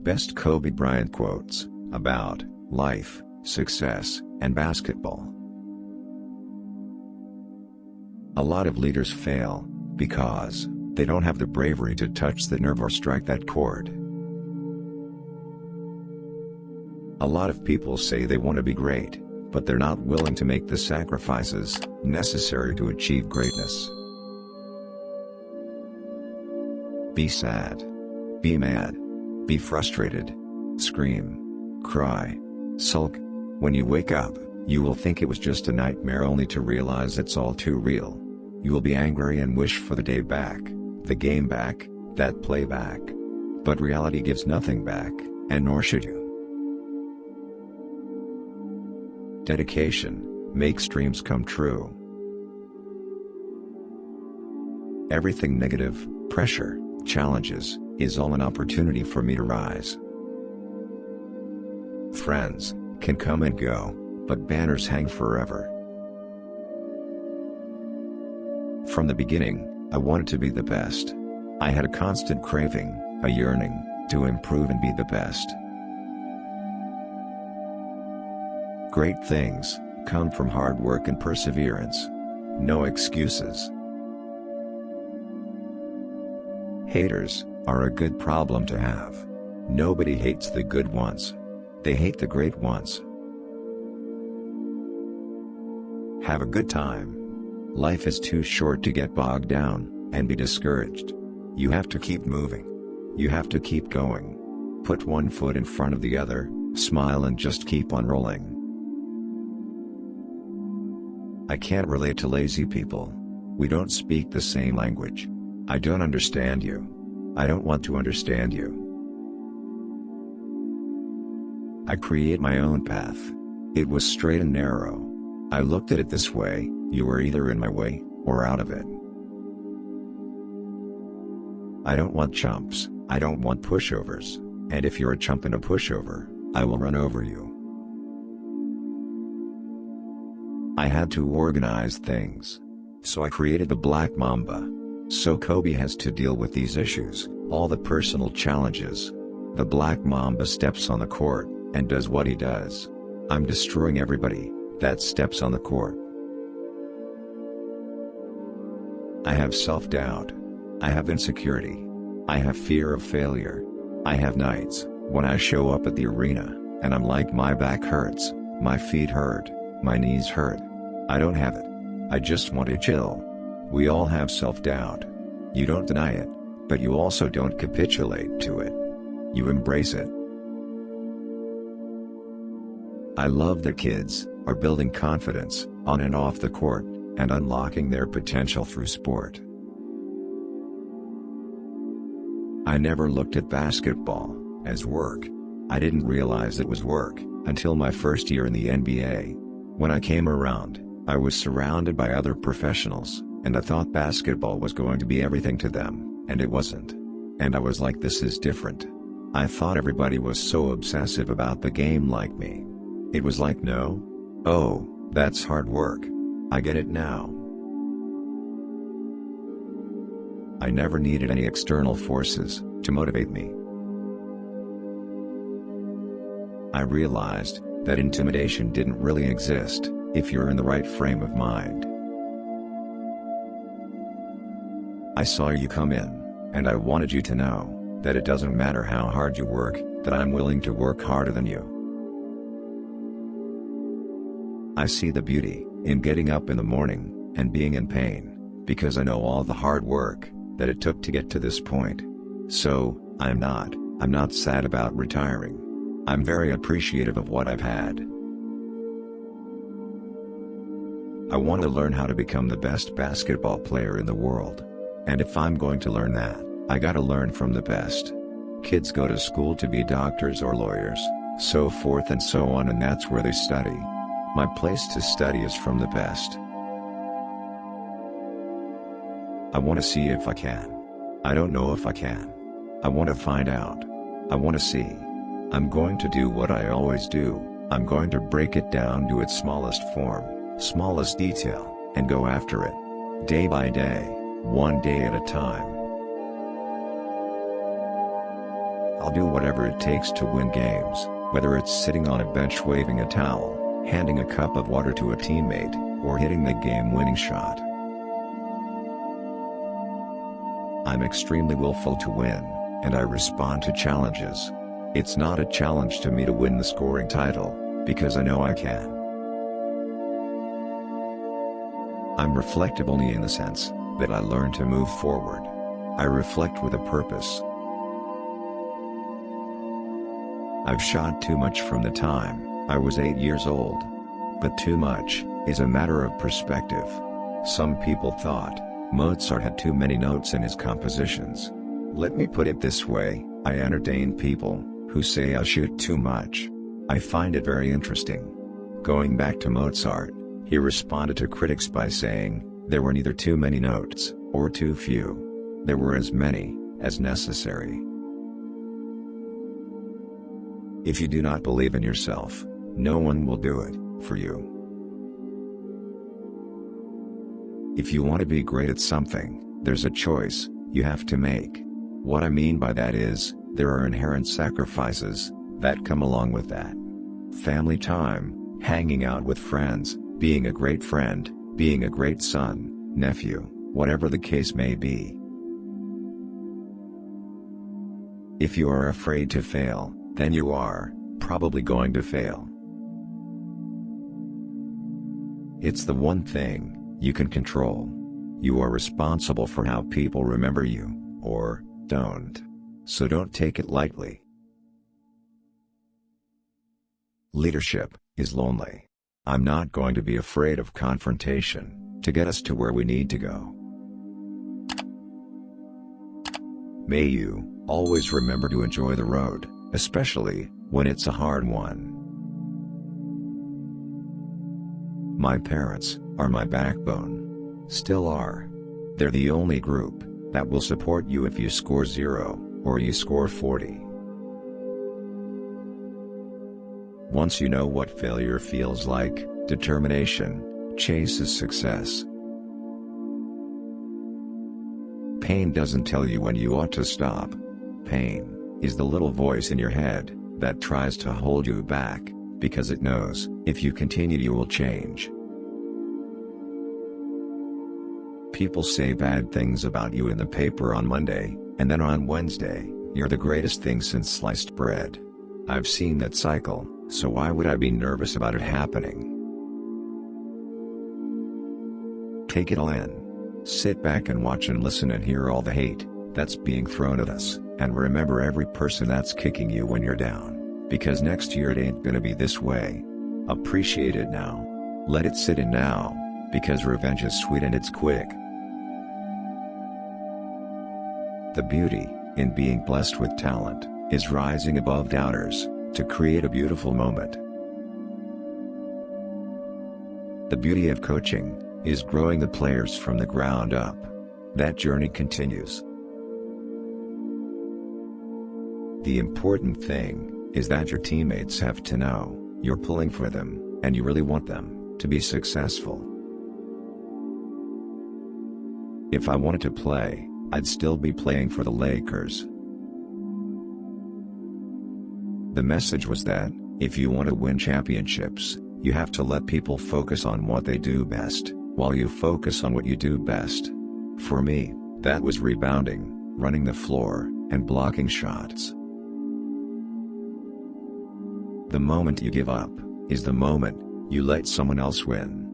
Best Kobe Bryant quotes about life, success, and basketball. A lot of leaders fail because they don't have the bravery to touch the nerve or strike that chord. A lot of people say they want to be great, but they're not willing to make the sacrifices necessary to achieve greatness. Be sad. Be mad. Be frustrated. Scream. Cry. Sulk. When you wake up, you will think it was just a nightmare only to realize it's all too real. You will be angry and wish for the day back, the game back, that play back. But reality gives nothing back, and nor should you. Dedication makes dreams come true. Everything negative, pressure, challenges, is all an opportunity for me to rise. Friends can come and go, but banners hang forever. From the beginning, I wanted to be the best. I had a constant craving, a yearning, to improve and be the best. Great things come from hard work and perseverance. No excuses. Haters are a good problem to have. Nobody hates the good ones. They hate the great ones. Have a good time. Life is too short to get bogged down and be discouraged. You have to keep moving. You have to keep going. Put one foot in front of the other, smile and just keep on rolling. I can't relate to lazy people. We don't speak the same language. I don't understand you. I don't want to understand you. I create my own path. It was straight and narrow. I looked at it this way: you were either in my way, or out of it. I don't want chumps, I don't want pushovers, and if you're a chump and a pushover, I will run over you. I had to organize things. So I created the Black Mamba. So Kobe has to deal with these issues, all the personal challenges. The Black Mamba steps on the court, and does what he does. I'm destroying everybody that steps on the court. I have self-doubt. I have insecurity. I have fear of failure. I have nights when I show up at the arena, and I'm like, my back hurts, my feet hurt, my knees hurt. I don't have it. I just want to chill. We all have self-doubt. You don't deny it, but you also don't capitulate to it. You embrace it. I love that kids are building confidence on and off the court, and unlocking their potential through sport. I never looked at basketball as work. I didn't realize it was work until my first year in the NBA. When I came around, I was surrounded by other professionals, and I thought basketball was going to be everything to them, and it wasn't. And I was like, this is different. I thought everybody was so obsessive about the game like me. It was like, no. Oh, that's hard work. I get it now. I never needed any external forces to motivate me. I realized that intimidation didn't really exist if you're in the right frame of mind. I saw you come in, and I wanted you to know that it doesn't matter how hard you work, that I'm willing to work harder than you. I see the beauty in getting up in the morning and being in pain, because I know all the hard work that it took to get to this point. So, I'm not sad about retiring. I'm very appreciative of what I've had. I want to learn how to become the best basketball player in the world. And if I'm going to learn that, I gotta learn from the best. Kids go to school to be doctors or lawyers, so forth and so on, and that's where they study. My place to study is from the best. I want to see if I can. I don't know if I can. I want to find out. I want to see. I'm going to do what I always do. I'm going to break it down to its smallest form, smallest detail, and go after it. Day by day, one day at a time. I'll do whatever it takes to win games, whether it's sitting on a bench waving a towel, handing a cup of water to a teammate, or hitting the game-winning shot. I'm extremely willful to win, and I respond to challenges. It's not a challenge to me to win the scoring title, because I know I can. I'm reflective only in the sense that I learn to move forward. I reflect with a purpose. I've shot too much from the time I was 8 years old. But too much is a matter of perspective. Some people thought Mozart had too many notes in his compositions. Let me put it this way, I entertain people who say I shoot too much. I find it very interesting. Going back to Mozart, he responded to critics by saying, there were neither too many notes, or too few. There were as many as necessary. If you do not believe in yourself, no one will do it for you. If you want to be great at something, there's a choice you have to make. What I mean by that is, there are inherent sacrifices that come along with that. Family time, hanging out with friends, being a great friend, being a great son, nephew, whatever the case may be. If you are afraid to fail, then you are probably going to fail. It's the one thing you can control. You are responsible for how people remember you, or don't. So don't take it lightly. Leadership is lonely. I'm not going to be afraid of confrontation to get us to where we need to go. May you always remember to enjoy the road, especially when it's a hard one. My parents are my backbone. Still are. They're the only group that will support you if you score 0, or you score 40. Once you know what failure feels like, determination chases success. Pain doesn't tell you when you ought to stop. Pain is the little voice in your head that tries to hold you back, because it knows if you continue you will change. People say bad things about you in the paper on Monday, and then on Wednesday, you're the greatest thing since sliced bread. I've seen that cycle, so why would I be nervous about it happening? Take it all in. Sit back and watch and listen and hear all the hate that's being thrown at us, and remember every person that's kicking you when you're down, because next year it ain't gonna be this way. Appreciate it now. Let it sit in now, because revenge is sweet and it's quick. The beauty in being blessed with talent is rising above doubters to create a beautiful moment. The beauty of coaching is growing the players from the ground up. That journey continues. The important thing is that your teammates have to know you're pulling for them, and you really want them to be successful. If I wanted to play, I'd still be playing for the Lakers. The message was that, if you want to win championships, you have to let people focus on what they do best, while you focus on what you do best. For me, that was rebounding, running the floor, and blocking shots. The moment you give up is the moment you let someone else win.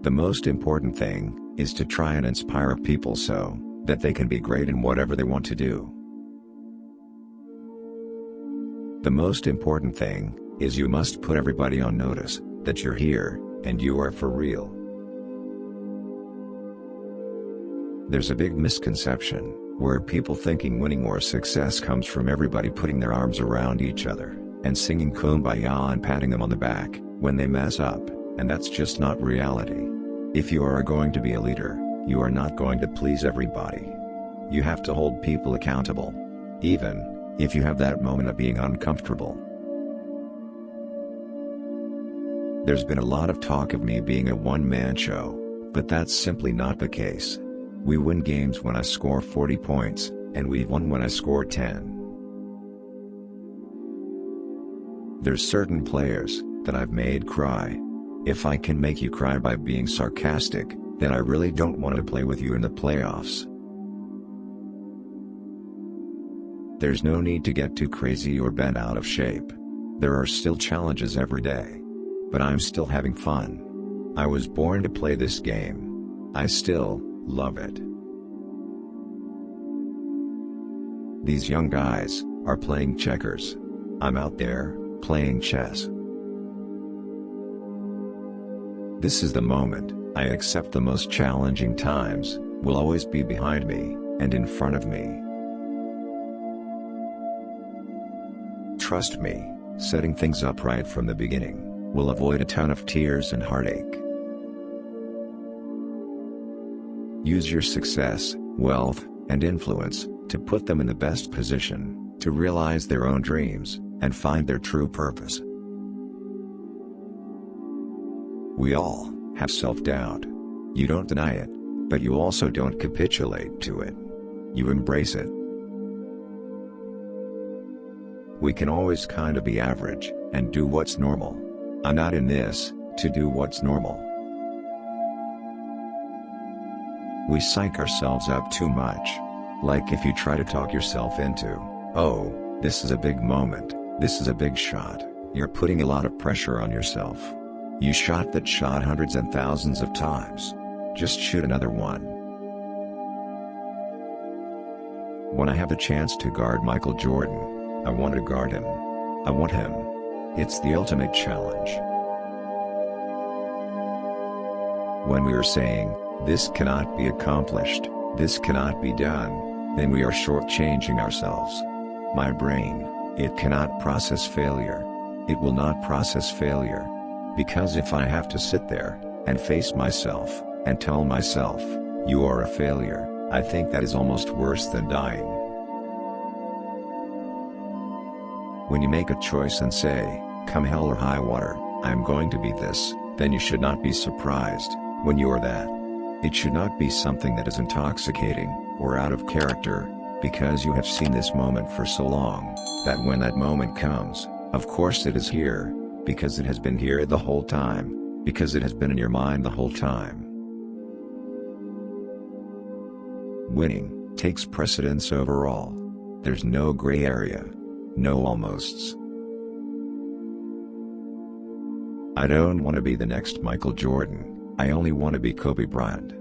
The most important thing is to try and inspire people so that they can be great in whatever they want to do. The most important thing is you must put everybody on notice that you're here, and you are for real. There's a big misconception where people thinking winning or success comes from everybody putting their arms around each other and singing Kumbaya and patting them on the back when they mess up, and that's just not reality. If you are going to be a leader, you are not going to please everybody. You have to hold people accountable, even if you have that moment of being uncomfortable. There's been a lot of talk of me being a one-man show, but that's simply not the case. We win games when I score 40 points, and we've won when I score 10. There's certain players that I've made cry. If I can make you cry by being sarcastic, then I really don't want to play with you in the playoffs. There's no need to get too crazy or bent out of shape. There are still challenges every day. But I'm still having fun. I was born to play this game. I still love it. These young guys are playing checkers. I'm out there playing chess. This is the moment I accept the most challenging times will always be behind me and in front of me. Trust me, setting things up right from the beginning will avoid a ton of tears and heartache. Use your success, wealth, and influence to put them in the best position to realize their own dreams and find their true purpose. We all have self-doubt. You don't deny it, but you also don't capitulate to it. You embrace it. We can always kinda be average and do what's normal. I'm not in this to do what's normal. We psych ourselves up too much. Like if you try to talk yourself into, oh, this is a big moment, this is a big shot, you're putting a lot of pressure on yourself. You shot that shot hundreds and thousands of times. Just shoot another one. When I have the chance to guard Michael Jordan, I want to guard him. I want him. It's the ultimate challenge. When we are saying, this cannot be accomplished, this cannot be done, then we are shortchanging ourselves. My brain, it cannot process failure. It will not process failure. Because if I have to sit there and face myself and tell myself, you are a failure, I think that is almost worse than dying. When you make a choice and say, come hell or high water, I am going to be this, then you should not be surprised when you are that. It should not be something that is intoxicating or out of character, because you have seen this moment for so long, that when that moment comes, of course it is here, because it has been here the whole time, because it has been in your mind the whole time. Winning takes precedence over all. There's no gray area. No almosts. I don't want to be the next Michael Jordan, I only want to be Kobe Bryant.